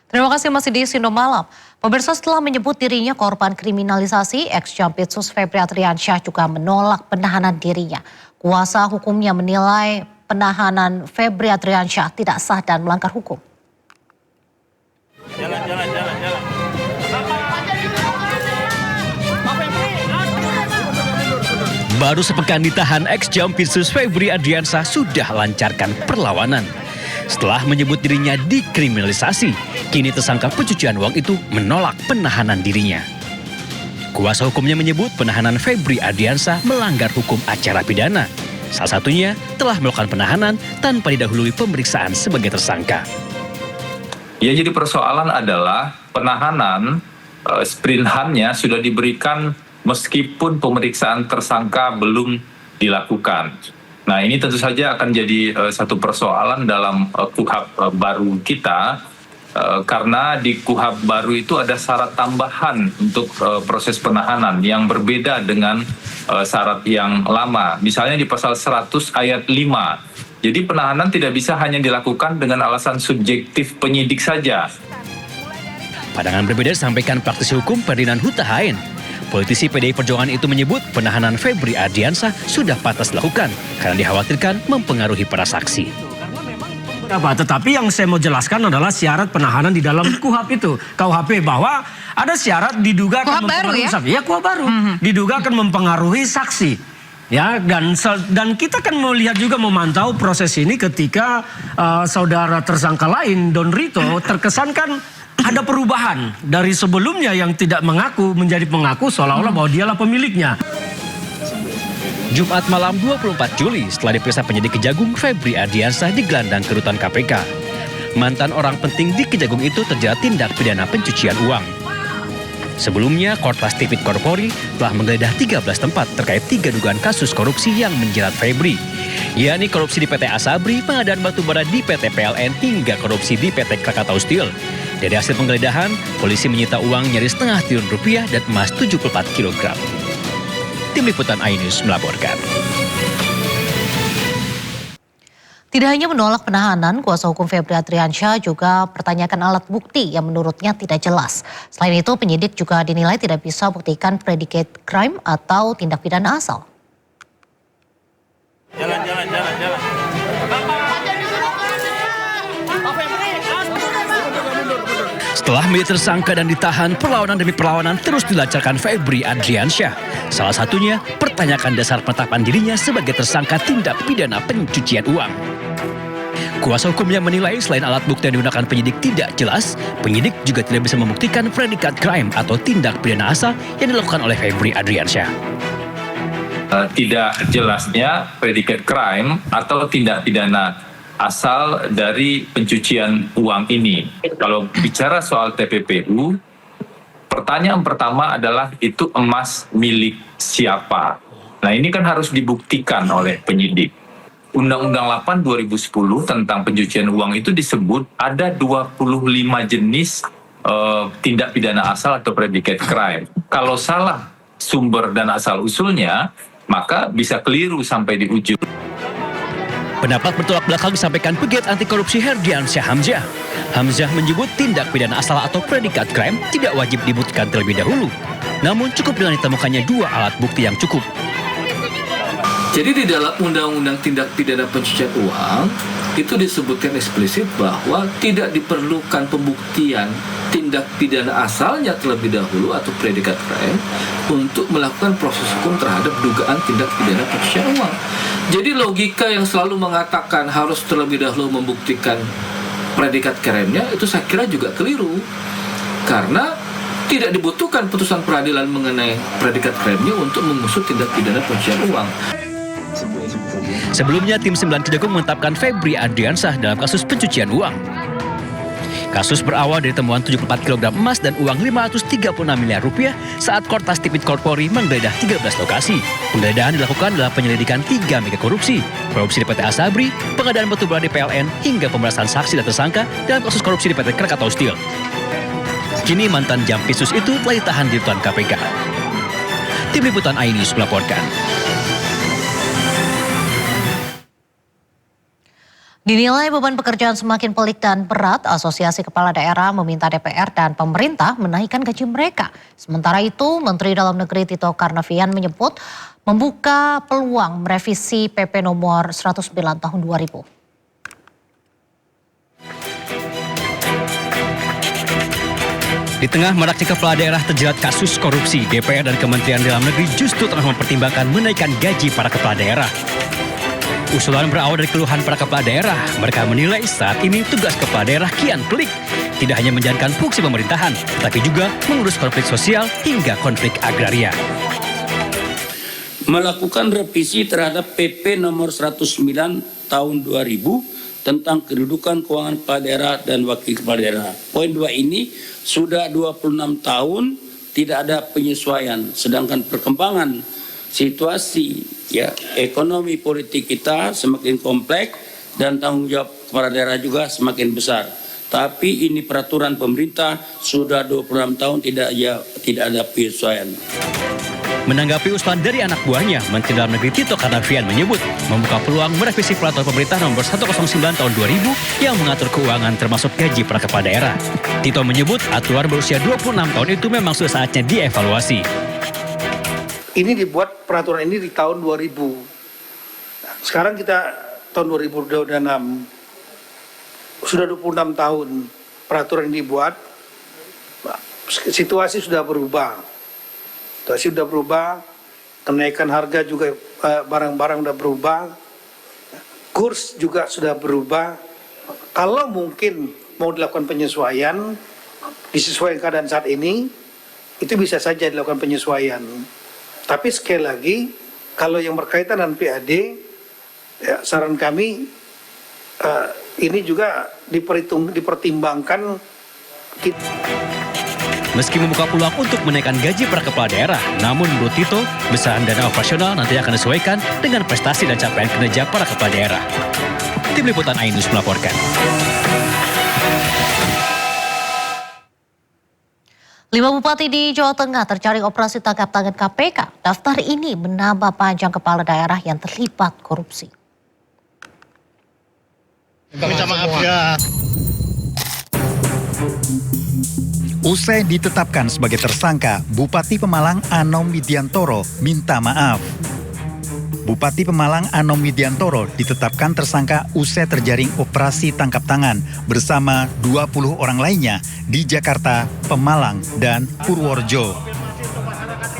Terima kasih masih di Sindo Malam. Pemirsa, setelah menyebut dirinya korban kriminalisasi, ex-Jampitsus Febri Adriansyah juga menolak penahanan dirinya. Kuasa hukumnya menilai penahanan Febri Adriansyah tidak sah dan melanggar hukum. Jalan. Baru sepekan ditahan, ex-Jampitsus Febri Adriansyah sudah lancarkan perlawanan. Setelah menyebut dirinya dikriminalisasi, kini tersangka pencucian uang itu menolak penahanan dirinya. Kuasa hukumnya menyebut penahanan Febri Adriansyah melanggar hukum acara pidana. Salah satunya telah melakukan penahanan tanpa didahului pemeriksaan sebagai tersangka. Ya, jadi persoalan adalah penahanan sprinhannya sudah diberikan meskipun pemeriksaan tersangka belum dilakukan. Nah, ini tentu saja akan jadi satu persoalan dalam KUHP baru kita, karena di KUHP baru itu ada syarat tambahan untuk proses penahanan yang berbeda dengan syarat yang lama. Misalnya di pasal 100 ayat 5. Jadi penahanan tidak bisa hanya dilakukan dengan alasan subjektif penyidik saja. Pandangan berbeda disampaikan praktisi hukum Ferdinand Huta Hain. Politisi PDI Perjuangan itu menyebut penahanan Febri Adriansyah sudah pantas dilakukan karena dikhawatirkan mempengaruhi para saksi. Tetapi yang saya mau jelaskan adalah syarat penahanan di dalam KUHP itu, KUHP, bahwa ada syarat diduga akan mempengaruhi saksi. Ya, KUHP baru. Diduga akan mempengaruhi saksi. Ya, dan kita kan melihat juga memantau proses ini ketika saudara tersangka lain Don Rito terkesan kan ada perubahan dari sebelumnya yang tidak mengaku menjadi mengaku seolah-olah bahwa dialah pemiliknya. Jumat malam 24 Juli setelah diperiksa penyidik Kejagung, Febri Adriansyah digelandang ke rutan KPK. Mantan orang penting di Kejagung itu terjerat tindak pidana pencucian uang. Sebelumnya, Korpas Tipit Korpori telah menggeledah 13 tempat terkait 3 dugaan kasus korupsi yang menjerat Febri, yakni korupsi di PT Asabri, pengadaan batubara di PT PLN, hingga korupsi di PT Krakatau Steel. Dari hasil penggeledahan, polisi menyita uang nyaris setengah triliun rupiah dan emas 74 kg. Tim Liputan iNews melaporkan. Tidak hanya menolak penahanan, kuasa hukum Febri Adriansyah juga pertanyakan alat bukti yang menurutnya tidak jelas. Selain itu, penyidik juga dinilai tidak bisa buktikan predicate crime atau tindak pidana asal. Jalan. Setelah menjadi tersangka dan ditahan, perlawanan demi perlawanan terus dilancarkan Febri Adriansyah. Salah satunya, pertanyakan dasar penetapan dirinya sebagai tersangka tindak pidana pencucian uang. Kuasa hukumnya menilai selain alat bukti yang digunakan penyidik tidak jelas, penyidik juga tidak bisa membuktikan predikat crime atau tindak pidana asal yang dilakukan oleh Febri Adriansyah. Tidak jelasnya predikat crime atau tindak pidana asal dari pencucian uang ini. Kalau bicara soal TPPU, pertanyaan pertama adalah itu emas milik siapa? Nah, ini kan harus dibuktikan oleh penyidik. Undang-Undang 8 2010 tentang pencucian uang itu disebut ada 25 jenis tindak pidana asal atau predicate crime. Kalau salah sumber dan asal usulnya, maka bisa keliru sampai di ujung. Pendapat bertolak belakang disampaikan pegiat anti korupsi Herdiansyah Hamzah. Hamzah menyebut tindak pidana asal atau predikat crime tidak wajib dibuktikan terlebih dahulu. Namun cukup dengan ditemukannya 2 alat bukti yang cukup. Jadi di dalam Undang-Undang Tindak Pidana Pencucian Uang itu disebutkan eksplisit bahwa tidak diperlukan pembuktian tindak pidana asalnya terlebih dahulu atau predikat crime untuk melakukan proses hukum terhadap dugaan tindak pidana pencucian uang. Jadi logika yang selalu mengatakan harus terlebih dahulu membuktikan predikat crime-nya itu saya kira juga keliru. Karena tidak dibutuhkan putusan peradilan mengenai predikat crime-nya untuk mengusut tindak pidana pencucian uang. Sebelumnya, tim 9 Kejagung menetapkan Febri Adriansyah dalam kasus pencucian uang. Kasus berawal dari temuan 74 kg emas dan uang 536 miliar rupiah saat Korpas Tipit Korpori menggeledah 13 lokasi. Penggeledahan dilakukan dalam penyelidikan 3 mega korupsi di PT Asabri, pengadaan batubara di PLN, hingga pemeriksaan saksi dan tersangka dalam kasus korupsi di PT Krakatau Steel. Kini mantan Jampitsus itu telah ditahan di rutan KPK. Tim Liputan iNews melaporkan. Dinilai beban pekerjaan semakin pelik dan berat, Asosiasi Kepala Daerah meminta DPR dan pemerintah menaikkan gaji mereka. Sementara itu, Menteri Dalam Negeri Tito Karnavian menyebut membuka peluang merevisi PP nomor 109 tahun 2000. Di tengah maraknya kepala daerah terjerat kasus korupsi, DPR dan Kementerian Dalam Negeri justru tengah mempertimbangkan menaikkan gaji para kepala daerah. Usulan berawal dari keluhan para kepala daerah. Mereka menilai saat ini tugas kepala daerah kian pelik. Tidak hanya menjalankan fungsi pemerintahan, tapi juga mengurus konflik sosial hingga konflik agraria. Melakukan revisi terhadap PP nomor 109 tahun 2000 tentang kedudukan keuangan kepala daerah dan wakil kepala daerah. Poin 2 ini sudah 26 tahun tidak ada penyesuaian, sedangkan perkembangan situasi ekonomi politik kita semakin kompleks dan tanggung jawab kepala daerah juga semakin besar. Tapi ini peraturan pemerintah sudah 26 tahun tidak ada penyesuaian. Menanggapi usulan dari anak buahnya, Menteri Dalam Negeri Tito Karnavian menyebut membuka peluang merevisi peraturan pemerintah nomor 109 tahun 2000 yang mengatur keuangan termasuk gaji para kepala daerah. Tito menyebut aturan berusia 26 tahun itu memang sudah saatnya dievaluasi. Ini dibuat peraturan ini di tahun 2000. Sekarang kita tahun 2026. Sudah 26 tahun peraturan ini dibuat. Situasi sudah berubah. Kenaikan harga juga barang-barang sudah berubah. Kurs juga sudah berubah. Kalau mungkin mau dilakukan penyesuaian, disesuaikan keadaan saat ini, itu bisa saja dilakukan penyesuaian. Tapi sekali lagi, kalau yang berkaitan dengan PAD, saran kami ini juga dipertimbangkan. Meski membuka peluang untuk menaikkan gaji para kepala daerah, namun menurut Tito, besaran dana operasional nanti akan disesuaikan dengan prestasi dan capaian kinerja para kepala daerah. Tim Liputan Ainus melaporkan. 5 bupati di Jawa Tengah terjaring operasi tangkap tangan KPK. Daftar ini menambah panjang kepala daerah yang terlibat korupsi. Minta maaf ya. Usai ditetapkan sebagai tersangka, Bupati Pemalang Anom Widiantoro minta maaf. Bupati Pemalang Anom Widiantoro ditetapkan tersangka usai terjaring operasi tangkap tangan bersama 20 orang lainnya di Jakarta, Pemalang, dan Purworejo.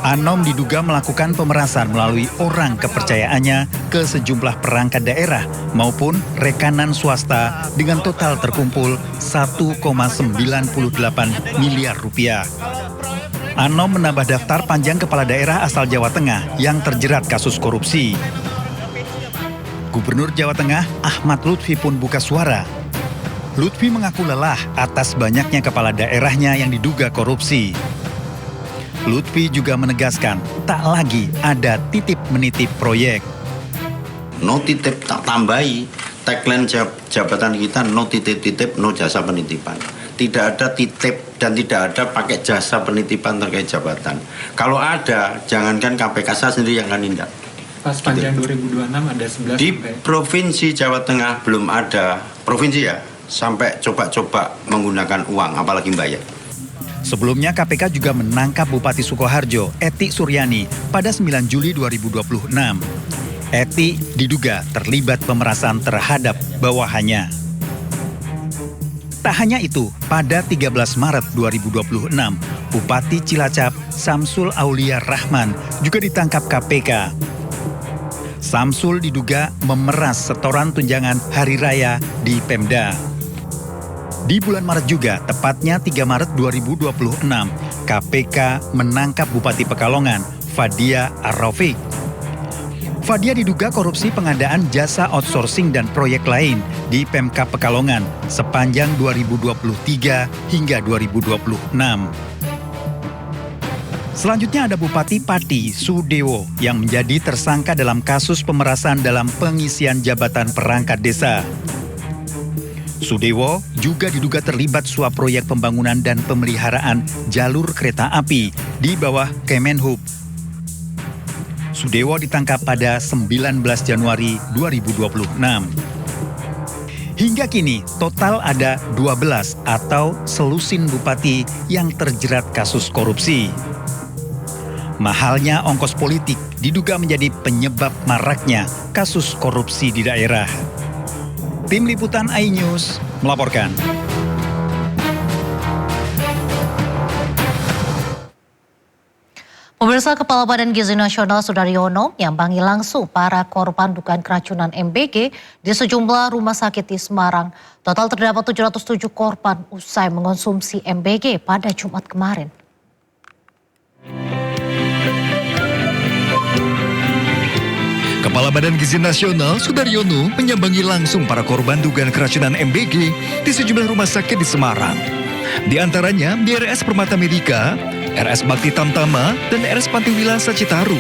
Anom diduga melakukan pemerasan melalui orang kepercayaannya ke sejumlah perangkat daerah maupun rekanan swasta dengan total terkumpul 1,98 miliar rupiah. Anom menambah daftar panjang kepala daerah asal Jawa Tengah yang terjerat kasus korupsi. Gubernur Jawa Tengah Ahmad Lutfi pun buka suara. Lutfi mengaku lelah atas banyaknya kepala daerahnya yang diduga korupsi. Lutfi juga menegaskan tak lagi ada titip-menitip proyek. No titip tak tambahi, tagline jabatan kita no titip-titip, no jasa penitipan. Tidak ada titip dan tidak ada pakai jasa penitipan terkait jabatan. Kalau ada, jangankan KPK saya sendiri yang akan nindak. Pas panjang 2026 ada 11 di Provinsi Jawa Tengah belum ada, provinsi ya, sampai coba-coba menggunakan uang, apalagi bayar. Sebelumnya KPK juga menangkap Bupati Sukoharjo, Eti Suryani, pada 9 Juli 2026. Eti diduga terlibat pemerasan terhadap bawahannya. Tak hanya itu, pada 13 Maret 2026, Bupati Cilacap Samsul Aulia Rahman juga ditangkap KPK. Samsul diduga memeras setoran tunjangan hari raya di Pemda. Di bulan Maret juga, tepatnya 3 Maret 2026, KPK menangkap Bupati Pekalongan, Fadia Ar-Rafiq. Fadia diduga korupsi pengadaan jasa outsourcing dan proyek lain di Pemkab Pekalongan sepanjang 2023 hingga 2026. Selanjutnya ada Bupati Pati Sudewo yang menjadi tersangka dalam kasus pemerasan dalam pengisian jabatan perangkat desa. Sudewo juga diduga terlibat suap proyek pembangunan dan pemeliharaan jalur kereta api di bawah Kemenhub. Sudewo ditangkap pada 19 Januari 2026. Hingga kini, total ada 12 atau selusin bupati yang terjerat kasus korupsi. Mahalnya ongkos politik diduga menjadi penyebab maraknya kasus korupsi di daerah. Tim Liputan iNews melaporkan. Pemirsa, Kepala Badan Gizi Nasional Sudaryono menyambangi langsung para korban dugaan keracunan MBG di sejumlah rumah sakit di Semarang. Total terdapat 707 korban usai mengonsumsi MBG pada Jumat kemarin. Kepala Badan Gizi Nasional Sudaryono menyambangi langsung para korban dugaan keracunan MBG di sejumlah rumah sakit di Semarang. Di antaranya di RS Permata Medika, RS Bakti Tamtama, dan RS Panti Wilasa Citarum.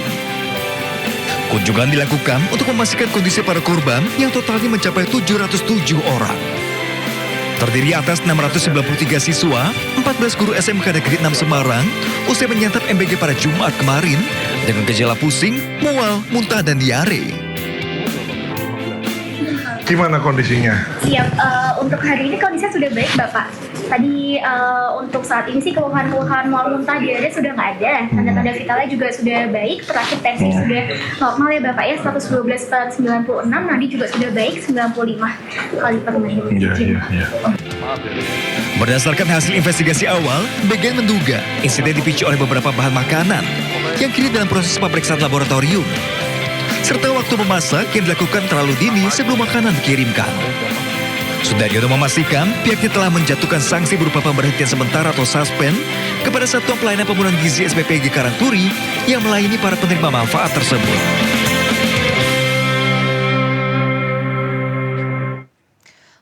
Kunjungan dilakukan untuk memastikan kondisi para korban yang totalnya mencapai 707 orang. Terdiri atas 693 siswa, 14 guru SMK Negeri 6 Semarang, usai menyantap MBG pada Jumat kemarin dengan gejala pusing, mual, muntah, dan diare. Gimana kondisinya? Siap, untuk hari ini kondisinya sudah baik Bapak. Tadi untuk saat ini sih keluhan-keluhan mual muntah diare sudah nggak ada. Tanda-tanda vitalnya juga sudah baik. Terakhir tensi sudah normal ya Bapak ya, 112/96. Nadi juga sudah baik, 95 kali per menit. Iya. Berdasarkan hasil investigasi awal, BGN menduga insiden dipicu oleh beberapa bahan makanan yang kini dalam proses pemeriksaan laboratorium, serta waktu memasak yang dilakukan terlalu dini sebelum makanan dikirimkan. Sudaryono memastikan pihaknya telah menjatuhkan sanksi berupa pemberhentian sementara atau suspend kepada Satuan Pelayanan Pembunuhan Gizi SPPG Karangturi yang melayani para penerima manfaat tersebut.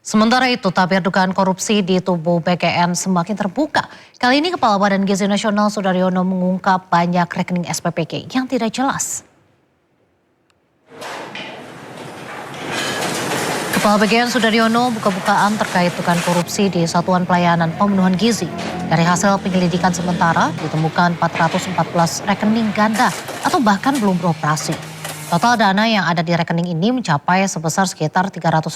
Sementara itu, tabir dugaan korupsi di tubuh BKN semakin terbuka. Kali ini Kepala Badan Gizi Nasional Sudaryono mengungkap banyak rekening SPPG yang tidak jelas. Kepala BGN Sudaryono buka-bukaan terkait dugaan korupsi di Satuan Pelayanan Pembunuhan Gizi. Dari hasil penyelidikan sementara ditemukan 414 rekening ganda atau bahkan belum beroperasi. Total dana yang ada di rekening ini mencapai sebesar sekitar 311,2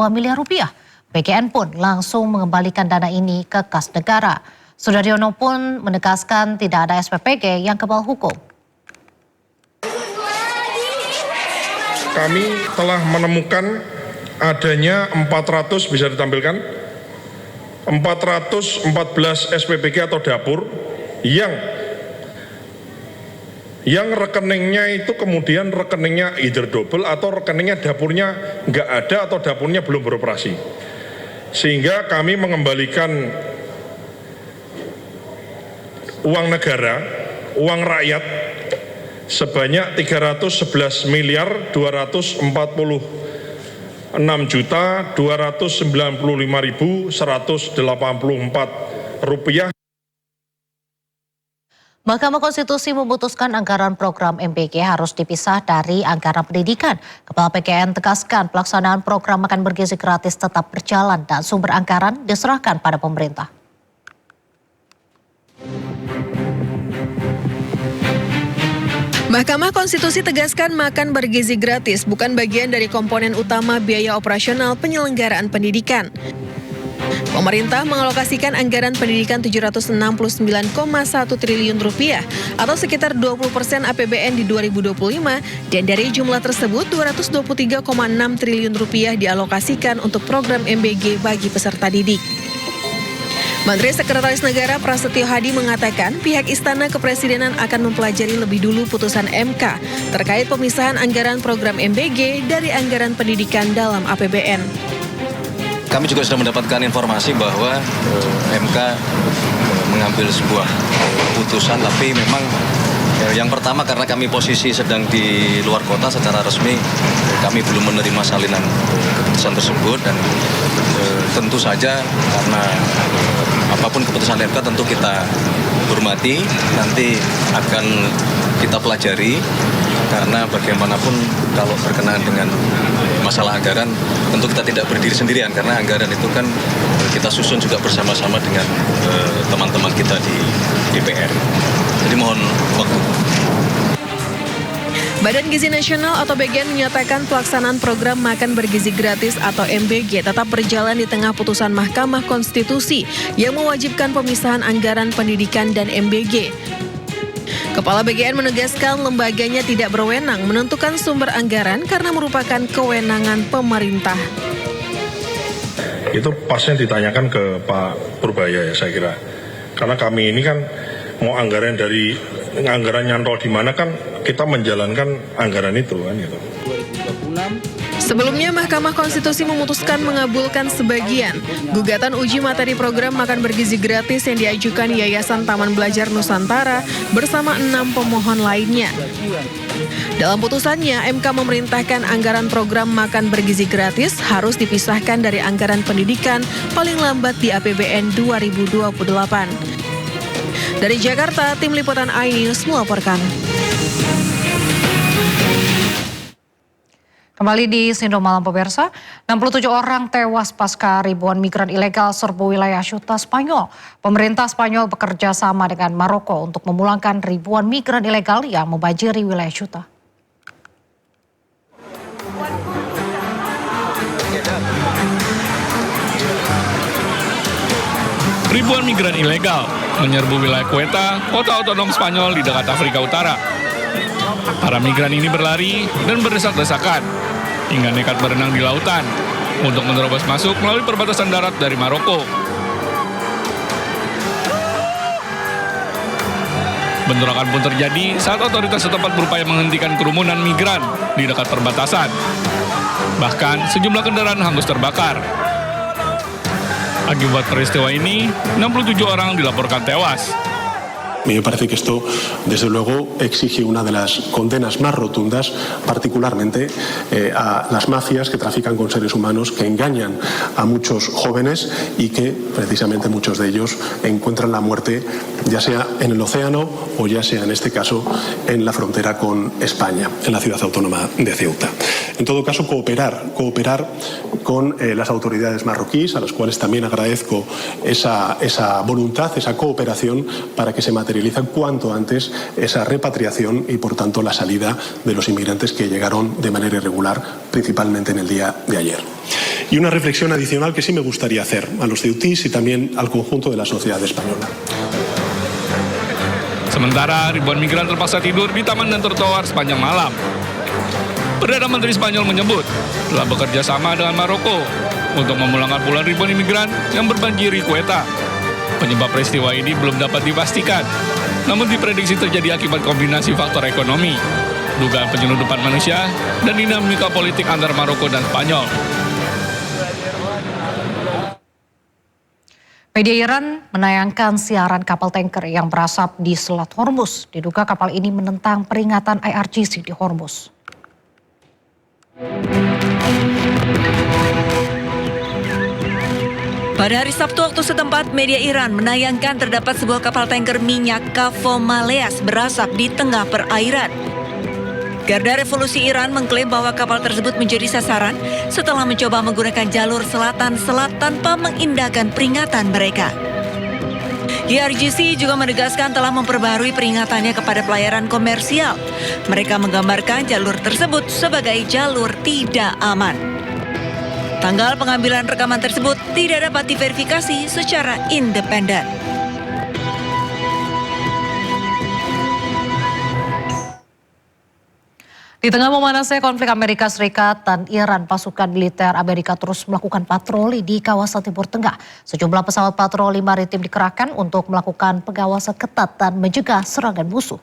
miliar rupiah. BGN pun langsung mengembalikan dana ini ke kas negara. Sudaryono pun menegaskan tidak ada SPPG yang kebal hukum. Kami telah menemukan adanya 400, bisa ditampilkan, 414 SPPG atau dapur yang rekeningnya itu kemudian rekeningnya either double atau rekeningnya dapurnya nggak ada atau dapurnya belum beroperasi. Sehingga kami mengembalikan uang negara, uang rakyat sebanyak 311.246.295.184 rupiah. Mahkamah Konstitusi memutuskan anggaran program MBG harus dipisah dari anggaran pendidikan. Kepala PKN tegaskan pelaksanaan program makan bergizi gratis tetap berjalan dan sumber anggaran diserahkan pada pemerintah. Mahkamah Konstitusi tegaskan makan bergizi gratis bukan bagian dari komponen utama biaya operasional penyelenggaraan pendidikan. Pemerintah mengalokasikan anggaran pendidikan 769,1 triliun rupiah atau sekitar 20% APBN di 2025 dan dari jumlah tersebut 223,6 triliun rupiah dialokasikan untuk program MBG bagi peserta didik. Menteri Sekretaris Negara Prasetyo Hadi mengatakan pihak Istana Kepresidenan akan mempelajari lebih dulu putusan MK terkait pemisahan anggaran program MBG dari anggaran pendidikan dalam APBN. Kami juga sudah mendapatkan informasi bahwa MK mengambil sebuah putusan, tapi memang yang pertama karena kami posisi sedang di luar kota secara resmi, kami belum menerima salinan keputusan tersebut dan tentu saja karena apapun keputusan MK tentu kita hormati, nanti akan kita pelajari karena bagaimanapun kalau berkenaan dengan masalah anggaran tentu kita tidak berdiri sendirian karena anggaran itu kan kita susun juga bersama-sama dengan teman-teman kita di DPR. Jadi mohon waktu. Badan Gizi Nasional atau BGN menyatakan pelaksanaan program makan bergizi gratis atau MBG tetap berjalan di tengah putusan Mahkamah Konstitusi yang mewajibkan pemisahan anggaran pendidikan dan MBG. Kepala BGN menegaskan lembaganya tidak berwenang menentukan sumber anggaran karena merupakan kewenangan pemerintah. Itu pasnya ditanyakan ke Pak Purbaya ya saya kira. Karena kami ini kan mau anggaran dari anggaran nyantol di mana kan kita menjalankan anggaran itu kan gitu. Sebelumnya Mahkamah Konstitusi memutuskan mengabulkan sebagian gugatan uji materi program makan bergizi gratis yang diajukan Yayasan Taman Belajar Nusantara bersama 6 pemohon lainnya. Dalam putusannya, MK memerintahkan anggaran program makan bergizi gratis harus dipisahkan dari anggaran pendidikan paling lambat di APBN 2028. Dari Jakarta, Tim Liputan iNews melaporkan. Kembali di Sindo Malam pemirsa, 67 orang tewas pasca ribuan migran ilegal serbu wilayah Ceuta, Spanyol. Pemerintah Spanyol bekerja sama dengan Maroko untuk memulangkan ribuan migran ilegal yang membanjiri wilayah Ceuta. Ribuan migran ilegal menyerbu wilayah Ceuta, kota otonom Spanyol di dekat Afrika Utara. Para migran ini berlari dan berdesak-desakan hingga nekat berenang di lautan untuk menerobos masuk melalui perbatasan darat dari Maroko. Bentrokan pun terjadi saat otoritas setempat berupaya menghentikan kerumunan migran di dekat perbatasan. Bahkan sejumlah kendaraan hangus terbakar. Akibat peristiwa ini, 67 orang dilaporkan tewas. Me parece que esto, desde luego, exige una de las condenas más rotundas, particularmente a las mafias que trafican con seres humanos, que engañan a muchos jóvenes y que, precisamente, muchos de ellos encuentran la muerte, ya sea en el océano o ya sea, en este caso, en la frontera con España, en la ciudad autónoma de Ceuta. En todo caso, cooperar con las autoridades marroquíes, a las cuales también agradezco esa voluntad, esa cooperación para que se materializa cuanto antes esa repatriación y, por tanto, la salida de los inmigrantes que llegaron de manera irregular, principalmente en el día de ayer. Y una reflexión adicional que sí me gustaría hacer a los ceutís y también al conjunto de la sociedad española. Sementara ribuan migran terpaksa tidur di taman dan trotoar sepanjang malam. Perdana Menteri Spanyol menyebut telah bekerja sama dengan Maroko untuk memulangkan puluhan ribuan imigran yang berbanjiri Ceuta. Penyebab peristiwa ini belum dapat dipastikan, namun diprediksi terjadi akibat kombinasi faktor ekonomi, dugaan penyeludupan manusia, dan dinamika politik antar Maroko dan Spanyol. Media Iran menayangkan siaran kapal tanker yang berasap di Selat Hormuz. Diduga kapal ini menentang peringatan IRGC di Hormuz. Pada hari Sabtu waktu setempat, media Iran menayangkan terdapat sebuah kapal tanker minyak Kafo Maleas berasap di tengah perairan. Garda Revolusi Iran mengklaim bahwa kapal tersebut menjadi sasaran setelah mencoba menggunakan jalur selatan-selat tanpa mengindahkan peringatan mereka. IRGC juga menegaskan telah memperbarui peringatannya kepada pelayaran komersial. Mereka menggambarkan jalur tersebut sebagai jalur tidak aman. Tanggal pengambilan rekaman tersebut tidak dapat diverifikasi secara independen. Di tengah memanasnya konflik Amerika Serikat dan Iran, pasukan militer Amerika terus melakukan patroli di kawasan Timur Tengah. Sejumlah pesawat patroli maritim dikerahkan untuk melakukan pengawasan ketat dan mencegah serangan musuh.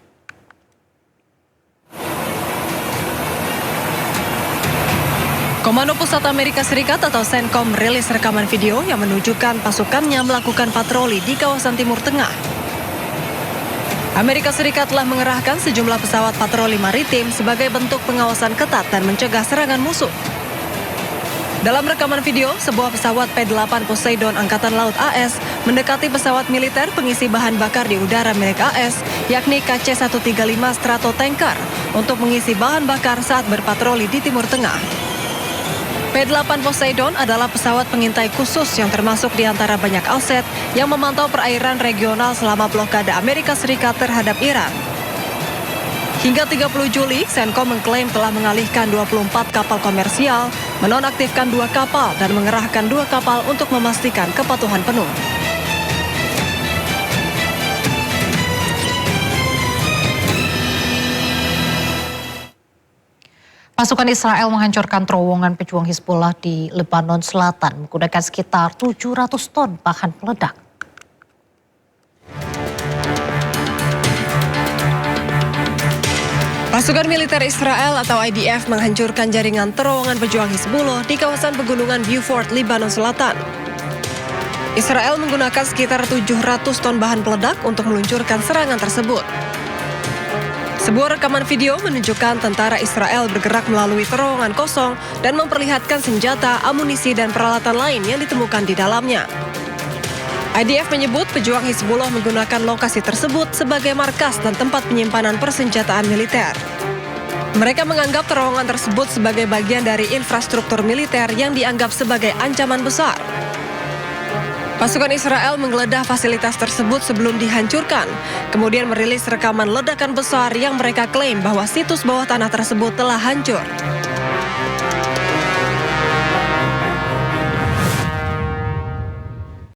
Komando Pusat Amerika Serikat atau CENTCOM merilis rekaman video yang menunjukkan pasukannya melakukan patroli di kawasan Timur Tengah. Amerika Serikat telah mengerahkan sejumlah pesawat patroli maritim sebagai bentuk pengawasan ketat dan mencegah serangan musuh. Dalam rekaman video, sebuah pesawat P-8 Poseidon Angkatan Laut AS mendekati pesawat militer pengisi bahan bakar di udara milik AS, yakni KC-135 Stratotanker, untuk mengisi bahan bakar saat berpatroli di Timur Tengah. P-8 Poseidon adalah pesawat pengintai khusus yang termasuk di antara banyak aset yang memantau perairan regional selama blokade Amerika Serikat terhadap Iran. Hingga 30 Juli, Senkom mengklaim telah mengalihkan 24 kapal komersial, menonaktifkan 2 kapal, dan mengerahkan 2 kapal untuk memastikan kepatuhan penuh. Pasukan Israel menghancurkan terowongan pejuang Hizbullah di Lebanon Selatan menggunakan sekitar 700 ton bahan peledak. Pasukan militer Israel atau IDF menghancurkan jaringan terowongan pejuang Hizbullah di kawasan pegunungan Beaufort, Lebanon Selatan. Israel menggunakan sekitar 700 ton bahan peledak untuk meluncurkan serangan tersebut. Sebuah rekaman video menunjukkan tentara Israel bergerak melalui terowongan kosong dan memperlihatkan senjata, amunisi, dan peralatan lain yang ditemukan di dalamnya. IDF menyebut pejuang Hizbullah menggunakan lokasi tersebut sebagai markas dan tempat penyimpanan persenjataan militer. Mereka menganggap terowongan tersebut sebagai bagian dari infrastruktur militer yang dianggap sebagai ancaman besar. Pasukan Israel menggeledah fasilitas tersebut sebelum dihancurkan, kemudian merilis rekaman ledakan besar yang mereka klaim bahwa situs bawah tanah tersebut telah hancur.